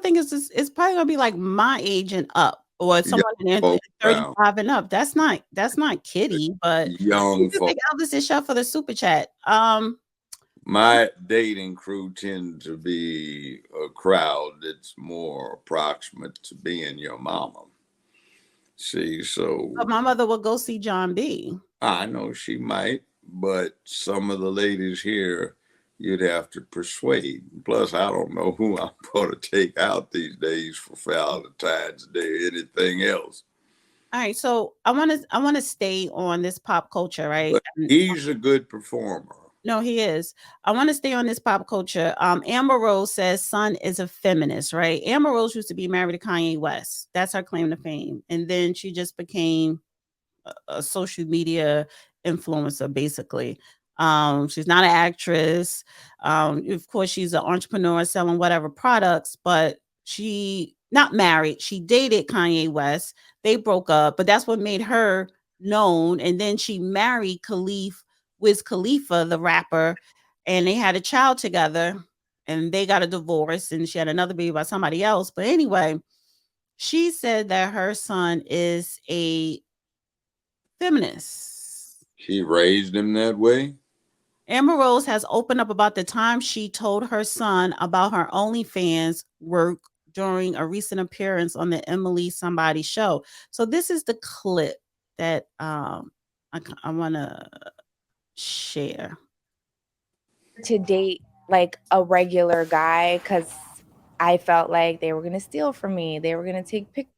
think it's probably gonna be like my age and up, or Young someone in their folk now. 35 and up. That's not kiddie, but Young folk. like Elvis is shut for the super chat. My dating crew tend to be a crowd that's more approximate to being your mama. See, so But my mother would go see John B. I know she might, but some of the ladies here you'd have to persuade. Plus, I don't know who I'm going to take out these days for Valentine's Day or anything else. All right, so I want to stay on this pop culture, right? But he's a good performer. No, he is. I want to stay on this pop culture. Amber Rose says son is a feminist, right? Amber Rose used to be married to Kanye West. That's her claim to fame. And then she just became a social media influencer, basically. She's not an actress. Of course, she's an entrepreneur selling whatever products, but she not married. She dated Kanye West. They broke up, but that's what made her known. And then she married Wiz Khalifa, the rapper, and they had a child together. And they got a divorce, and she had another baby by somebody else. But anyway, she said that her son is a feminist. She raised him that way. Amber Rose has opened up about the time she told her son about her OnlyFans work during a recent appearance on the Emily Somebody show. So this is the clip that I want to share. To date like a regular guy because I felt like they were going to steal from me. They were going to take pictures.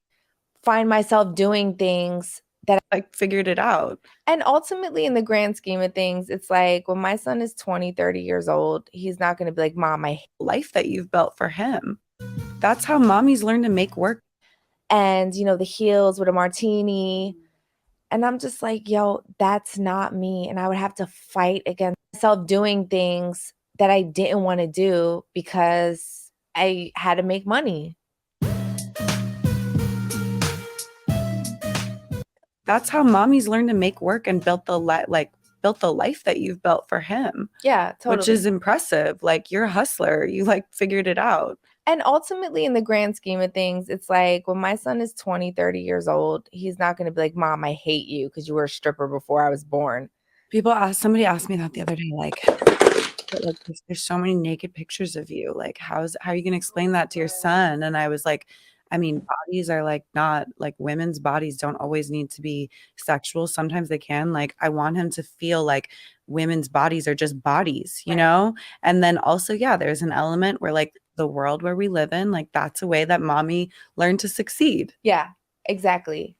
Find myself doing things that I figured it out. And ultimately, in the grand scheme of things, it's like when my son is 20, 30 years old, he's not going to be like, Mom, I hate life that you've built for him. That's how mommies learn to make work. And, the heels with a martini. And I'm just like, yo, that's not me. And I would have to fight against myself doing things that I didn't want to do because I had to make money. That's how mommies learn to make work and built the life that you've built for him. Yeah, totally. Which is impressive. Like, you're a hustler. You figured it out. And ultimately, in the grand scheme of things, it's like when my son is 20, 30 years old, he's not going to be like, Mom, I hate you because you were a stripper before I was born. Somebody asked me that the other day, there's so many naked pictures of you. Like, how are you going to explain that to your son? And I was like, I mean, bodies are not women's bodies don't always need to be sexual. Sometimes they can. I want him to feel like women's bodies are just bodies, you know? And then also, yeah, there's an element where the world where we live in, that's a way that mommy learned to succeed. Yeah, exactly.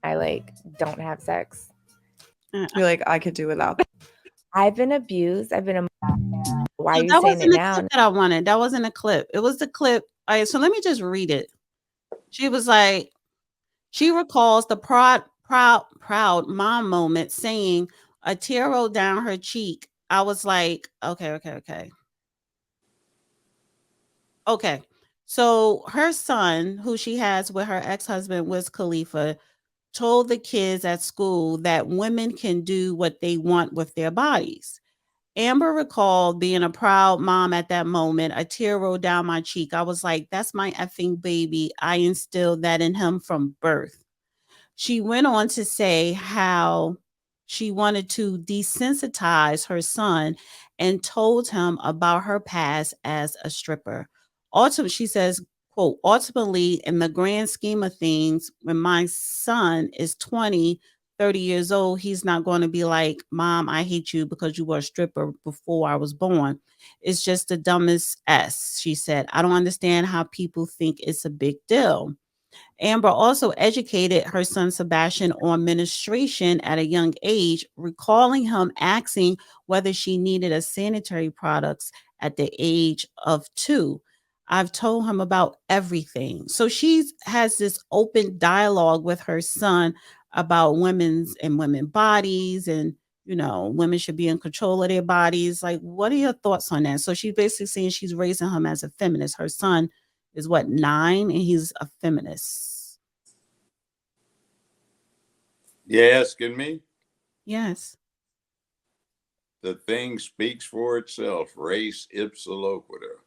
I don't have sex. You're like, I could do without that. I've been abused. Why are you that saying it now? That I wanted. That wasn't a clip. It was the clip. All right, so let me just read it. She was like, she recalls the proud mom moment, saying a tear rolled down her cheek. I was like, okay. So her son, who she has with her ex-husband, Wiz Khalifa, told the kids at school that women can do what they want with their bodies. Amber recalled being a proud mom at that moment. A tear rolled down my cheek. I was like, that's my effing baby. I instilled that in him from birth. She went on to say how she wanted to desensitize her son and told him about her past as a stripper. Ultimately, she says, quote, ultimately, in the grand scheme of things, when my son is 20, 30 years old, he's not going to be like, Mom, I hate you because you were a stripper before I was born. It's just the dumbest S, she said. I don't understand how people think it's a big deal. Amber also educated her son Sebastian on menstruation at a young age, recalling him asking whether she needed a sanitary products at the age of 2. I've told him about everything. So she has this open dialogue with her son about women bodies, and women should be in control of their bodies. Like, what are your thoughts on that? So she's basically saying she's raising him as a feminist. Her son is 9, and he's a feminist. You asking me? Yes. the thing speaks for itself. Race ipsa loquitur.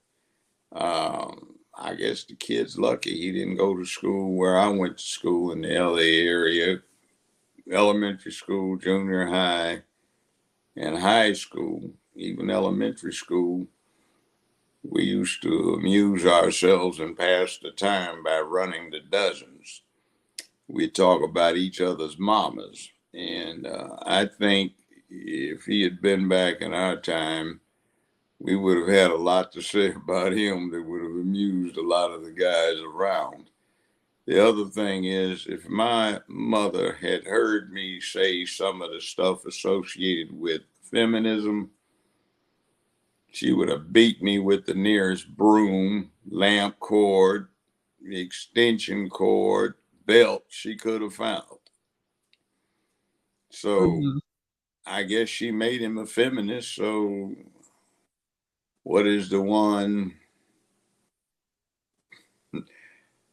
I guess the kid's lucky he didn't go to school where I went to school in the LA area, elementary school, junior high, and high school, even elementary school. We used to amuse ourselves and pass the time by running the dozens. We talk about each other's mamas. And I think if he had been back in our time, we would have had a lot to say about him that would have amused a lot of the guys around. The other thing is, if my mother had heard me say some of the stuff associated with feminism, she would have beat me with the nearest broom, lamp cord, extension cord, belt she could have found. So I guess she made him a feminist. So what is the one?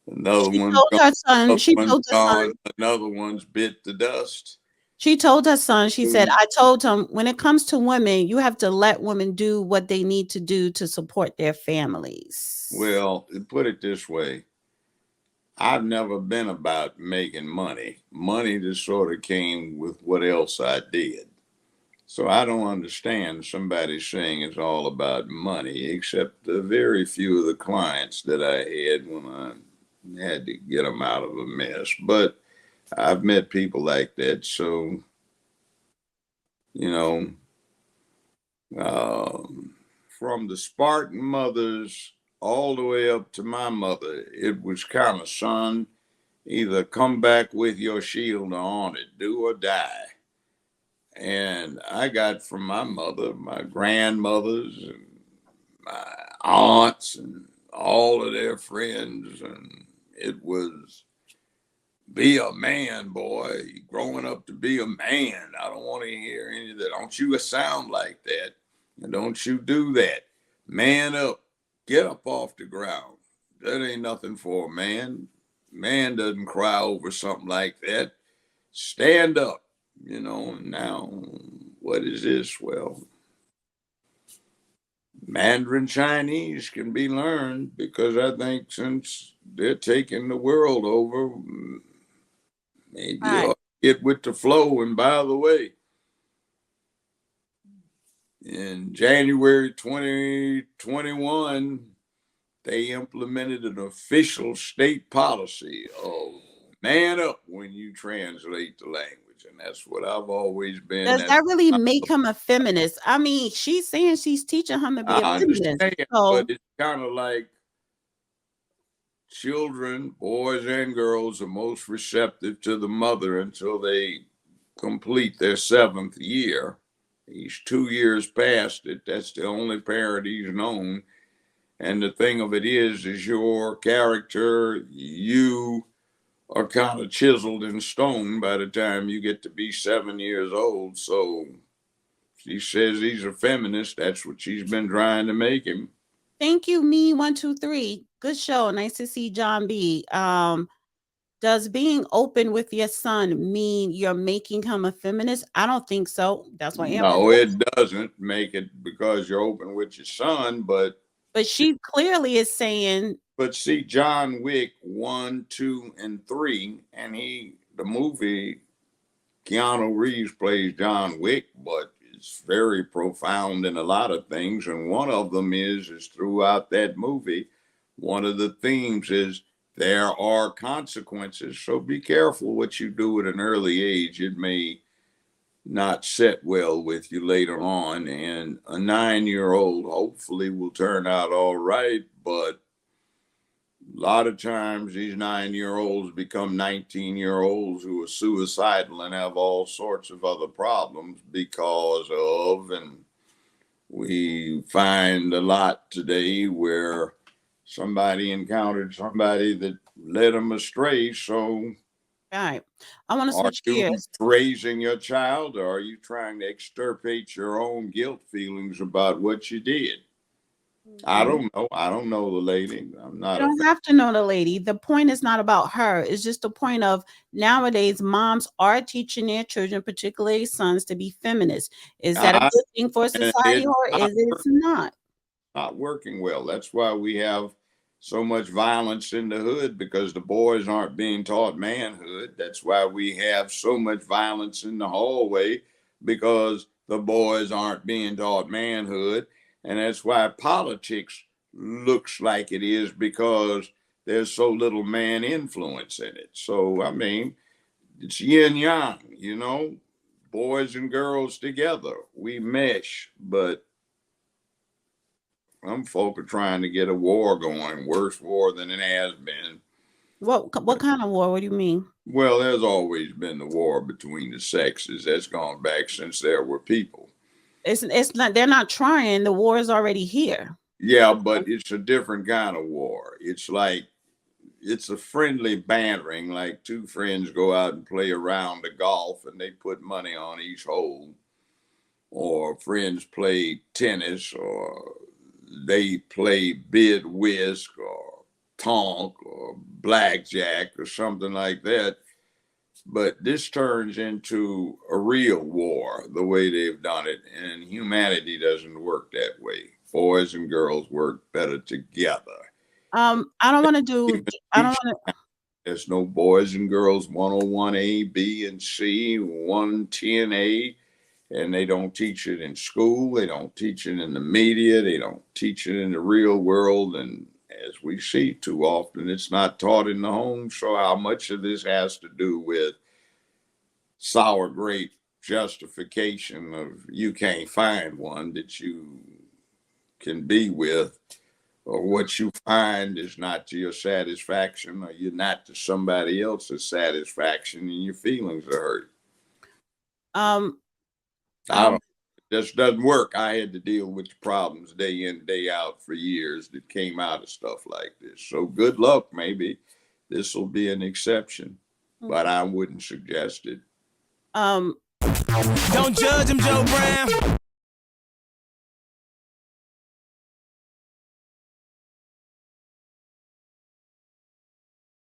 Another She one told gone, her son. another She one's told her son. gone, another one's bit the dust. She told her son. She said, "I told him when it comes to women, you have to let women do what they need to do to support their families." Well, put it this way. I've never been about making money. Money just sort of came with what else I did. So I don't understand somebody saying it's all about money, except the very few of the clients that I had when I had to get them out of a mess. But I've met people like that. So, you know, from the Spartan mothers all the way up to my mother, it was kind of, son, either come back with your shield on it, do or die. And I got from my mother, my grandmothers, and my aunts, and all of their friends, and it was be a man, boy. You're growing up to be a man. I don't want to hear any of that. Don't you sound like that. And don't you do that. Man up. Get up off the ground. That ain't nothing for a man. Man doesn't cry over something like that. Stand up. You know, now, what is this? Well, Mandarin Chinese can be learned because I think since they're taking the world over, maybe you ought to get with the flow. And by the way, in January 2021, they implemented an official state policy of man up when you translate the language. And that's what I've always been. Does that really make him a feminist? I mean, she's saying she's teaching him to be a feminist. But it's kind of like children, boys and girls, are most receptive to the mother until they complete their 7th year. He's 2 years past it. That's the only parent he's known. And the thing of it is your character, you are kind of chiseled in stone by the time you get to be 7 years old. So she says he's a feminist. That's what she's been trying to make him. Thank you, me123. Good show. Nice to see John B. Does being open with your son mean you're making him a feminist? I don't think so. That's why. No, it doesn't make it because you're open with your son, but she clearly is saying. But see, John Wick 1, 2, and 3, and the movie, Keanu Reeves plays John Wick, but it's very profound in a lot of things. And one of them is throughout that movie, one of the themes is there are consequences. So be careful what you do at an early age. It may not set well with you later on. And a 9-year-old hopefully will turn out all right, but a lot of times these 9-year-olds become 19-year-olds who are suicidal and have all sorts of other problems because of, and we find a lot today where somebody encountered somebody that led them astray. So all right, I want to switch gears. Raising your child, or are you trying to extirpate your own guilt feelings about what you did? I don't know. I don't know the lady. I'm You not a don't have to know the lady. The point is not about her. It's just the point of nowadays moms are teaching their children, particularly sons, to be feminists. Is that a I, good thing for and society it's or not, is it not? not working well. That's why we have so much violence in the hood, because the boys aren't being taught manhood. That's why we have so much violence in the hallway, because the boys aren't being taught manhood. And that's why politics looks like it is, because there's so little man influence in it. So, I mean, it's yin yang, you know, boys and girls together. We mesh, but some folk are trying to get a war going, worse war than it has been. What kind of war? What do you mean? Well, there's always been the war between the sexes. That's gone back since there were people. It's not, they're not trying. The war is already here. Yeah, but it's a different kind of war. It's like, it's a friendly bantering, like two friends go out and play a round of golf and they put money on each hole, or friends play tennis, or they play bid whisk or tonk or blackjack or something like that. But this turns into a real war the way they've done it, and humanity doesn't work that way. Boys and girls work better together. I don't want to do. I don't want to. There's no boys and girls 101A, B, and C, 110A, and they don't teach it in school. They don't teach it in the media. They don't teach it in the real world. And as we see too often, it's not taught in the home. So how much of this has to do with sour grape justification of you can't find one that you can be with, or what you find is not to your satisfaction, or you're not to somebody else's satisfaction, and your feelings are hurt. I don't, it just doesn't work. I had to deal with the problems day in, day out for years that came out of stuff like this. So good luck. Maybe this will be an exception, but I wouldn't suggest it. Don't judge him, Joe Brown.